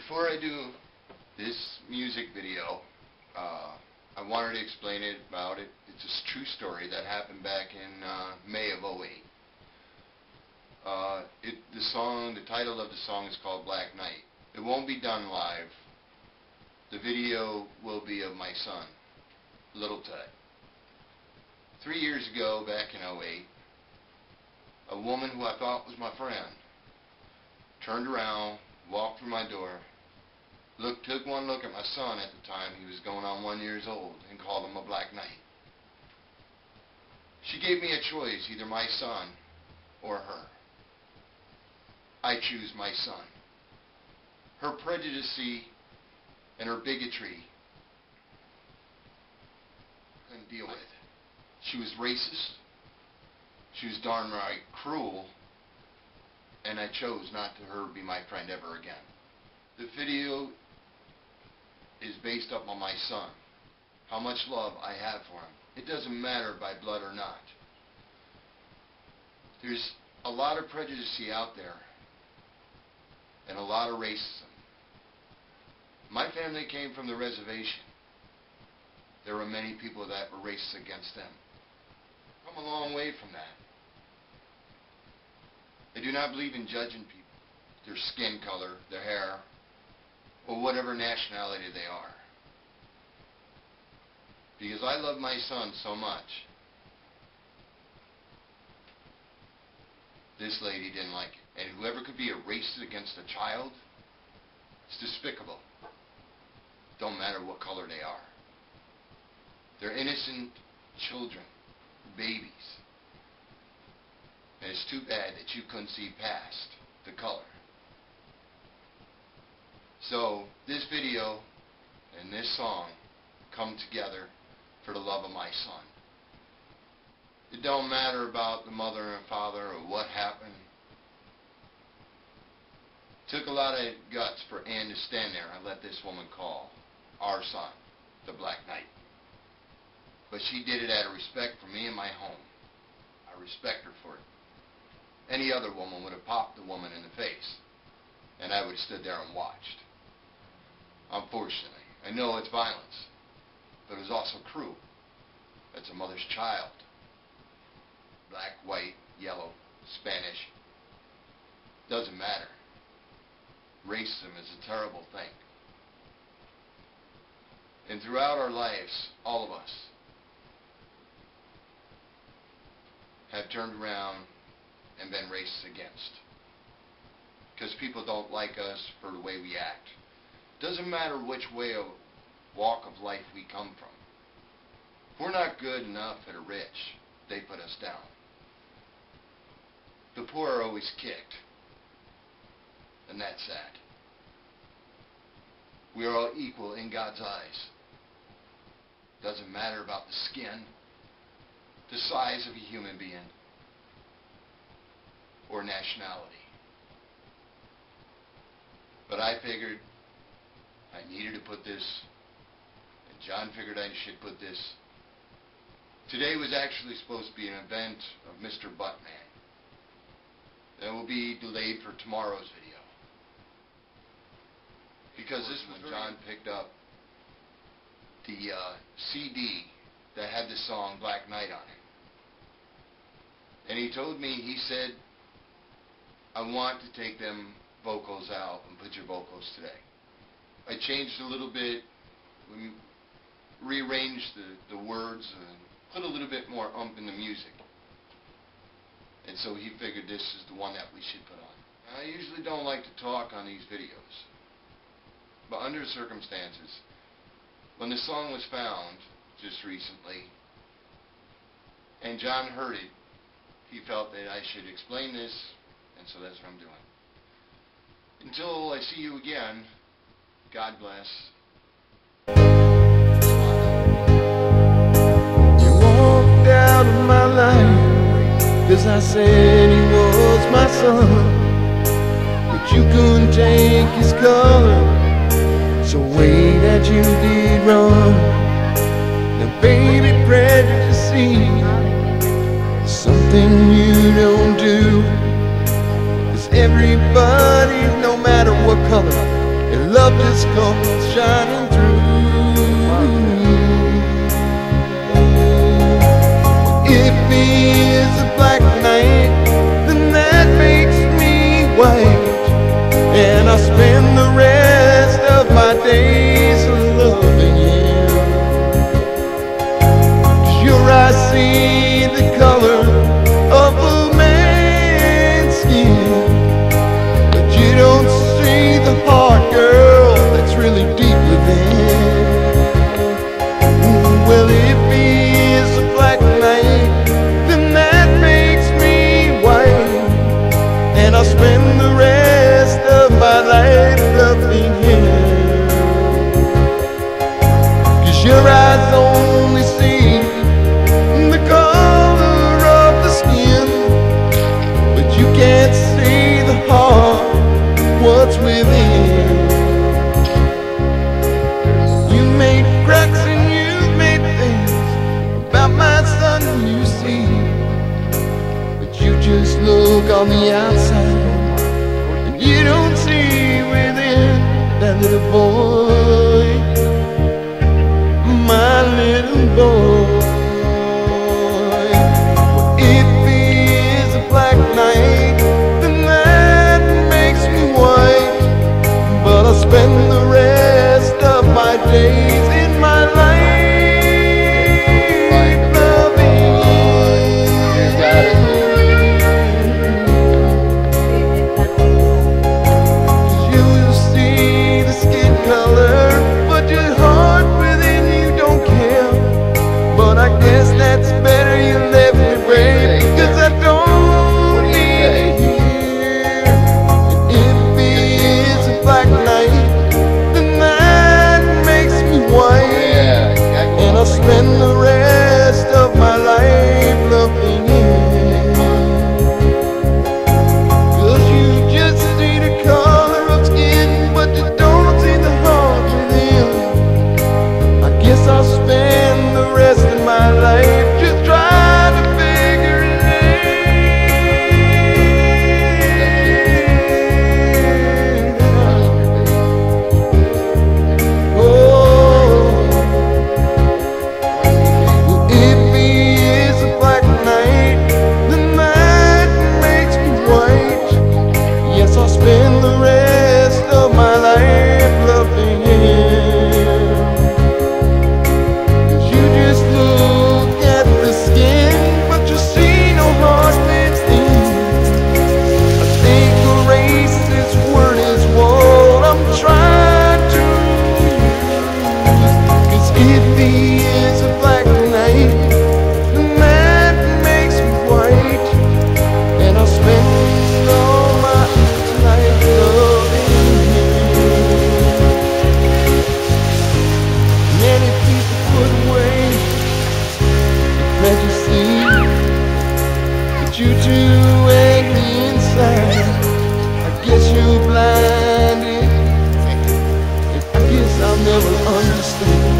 Before I do this music video, I wanted to explain about it. It's a true story that happened back in May of '08. The title of the song is called Black Night. It won't be done live. The video will be of my son, Little Ted. 3 years ago, back in '08, a woman who I thought was my friend turned around, walked through my door, took one look at my son at the time. He was going on 1 year old, and called him a black knight. She gave me a choice, either my son or her. I choose my son. Her prejudice and her bigotry I couldn't deal with. She was racist. She was darn right cruel. And I chose not to her be my friend ever again. The video is based up on my son. How much love I have for him. It doesn't matter by blood or not. There's a lot of prejudice out there. And a lot of racism. My family came from the reservation. There were many people that were racist against them. Come a long way from that. I do not believe in judging people, their skin color, their hair, or whatever nationality they are. Because I love my son so much. This lady didn't like it. And whoever could be a racist against a child, it's despicable. Don't matter what color they are. They're innocent children, babies. And it's too bad that you couldn't see past the color. So this video and this song come together for the love of my son. It don't matter about the mother and father or what happened. Took a lot of guts for Ann to stand there and let this woman call our son the Black Knight. But she did it out of respect for me and my home. I respect her for it. Any other woman would have popped the woman in the face, and I would have stood there and watched. Unfortunately, I know it's violence, but it was also cruel. It's a mother's child. Black, white, yellow, Spanish. Doesn't matter. Racism is a terrible thing. And throughout our lives, all of us have turned around and been racist against. Because people don't like us for the way we act. Doesn't matter which way of walk of life we come from. If we're not good enough for the rich, they put us down. The poor are always kicked. And that's sad. We are all equal in God's eyes. Doesn't matter about the skin, the size of a human being, or nationality. But I figured I needed to put this, and John figured I should put this. Today was actually supposed to be an event of Mr. Buttman. That will be delayed for tomorrow's video. Because this was when John picked up the CD that had the song Black Knight on it. And he told me, he said, I want to take them vocals out and put your vocals today. I changed a little bit, rearranged the words, and put a little bit more in the music. And so he figured this is the one that we should put on. I usually don't like to talk on these videos. But under circumstances, when the song was found just recently, and John heard it, he felt that I should explain this, and so that's what I'm doing. Until I see you again, God bless. You walked out of my life, 'cause I said he was my son, but you couldn't take his color. So way that you did wrong. Now baby, prejudice is something you don't do. 'Cause everybody, no matter what color, and love just comes shining through. If he is a black night, then that makes me white, and I spend the rest of my days loving him. 'Cause your eyes see the color of a man's skin, but you don't see the heart, girl, that's really deep within. Well, if he is a black night, then that makes me white, and I'll spend the rest of my life loving him. 'Cause your eyes only see the color of the skin, but you can't see the heart, what's within. You made cracks and you made things about my son, you see, but you just look on the outside and you don't see within that little boy, my little boy. If he is a black night, then that makes me white, but I'll spend the rest of my days in my life loving you. You will see the skin color, but your heart within you don't care. But I guess that's better, you left me, babe, 'cause I don't need to hear. If he is a black night, then that makes me white, and I'll spend the rest of my life loving him. 'Cause you just see the color of skin, but you don't see the heart within. I guess I'll spend the rest of my life just trying to figure it out. Oh, if he is a black night, then that makes me white. Yes, I'll spend the rest of my life loving him. 'Cause you just look at the skin, but you see no heart within. I think a racist word is what I'm trying to use. 'Cause if he is a black night, then that makes me white, and I'll spend all my life loving him. Many people put away the prejudice, but you too angry inside. I guess you're blinded, and I guess I'll never understand.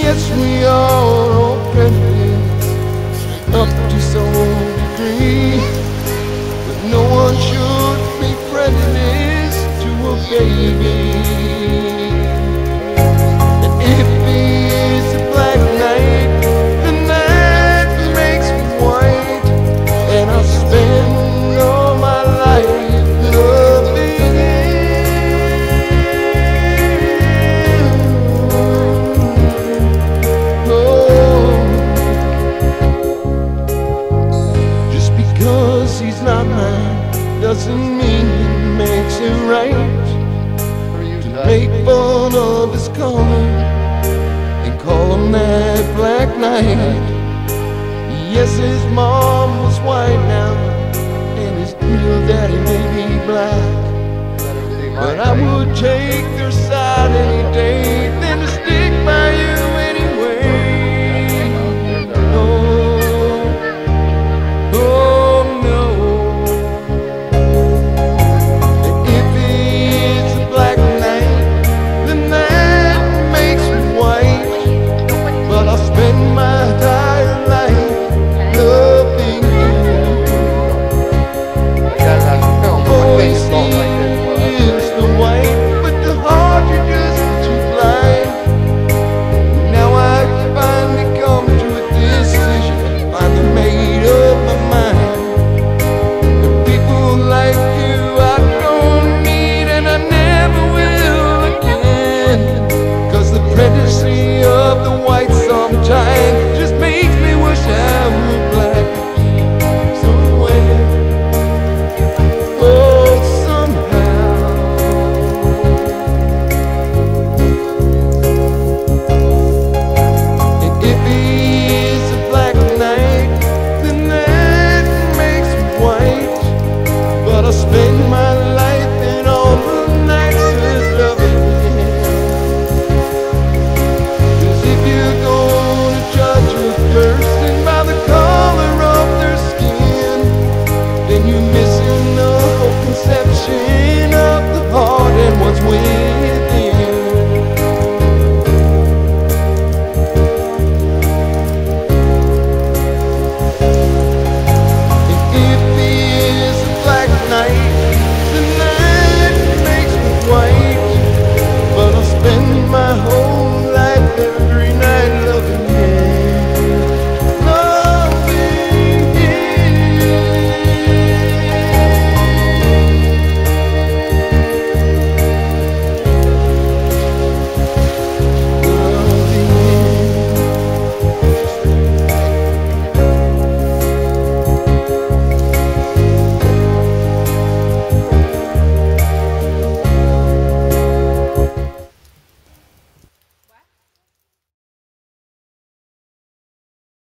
Yes, we all are prejudice up to some degree, but no one should be prejudiced to a baby. And if he is a black night, then that makes me white, and I'll spend all my life loving him. Oh, just because he's not mine doesn't mean it makes it right to make fun of his color and call him that black knight. Yes, his mom was white now, and his real daddy may be black, but I would take their side any day than to stick by you